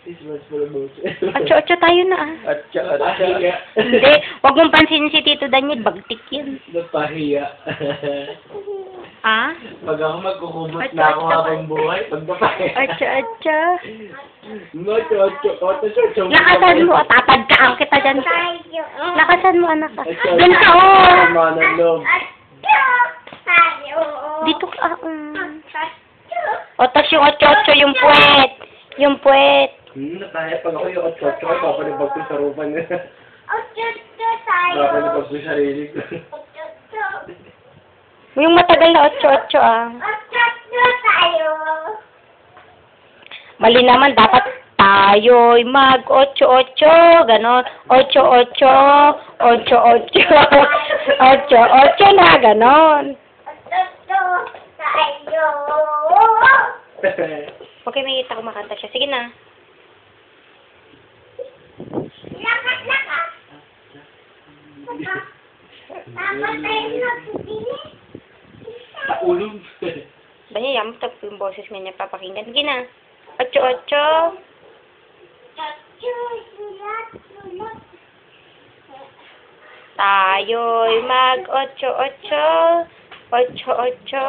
This was for a boat. Otso-otso tayo na ah. Atcha. Hindi, wag mong pansinin si Tito Daniel, bagtik yun. Napahiya. Ah? Pag ako magkukumot Atcha, na ako atcha. habang buhay, pag napahiya. Otso-otso. Otso. Lakasan mo, tatad ka ang kita dyan. Lakasan mo, anak ka. Doon ka, oh. Manang loob. Dito ka, O, tas yung otso-otso, yung puwet. Yung puwet. Napahiya pag ako yung otso ko, papalibag ko sa rupan niya. Papalibag ko sa sarili ko. Yung matagal na otso-otso, ah. Mali naman, dapat tayo'y mag-otso-otso, ganon. Otso-otso, otso-otso, otso-otso na, ganon. Okay, may kita ko makanta siya. Sige na. Ulog. Banya, yam, tapos yung boses nga niya papakinggan. Sige na. Otso-otso. Tayo'y mag-otso-otso. Otso-otso.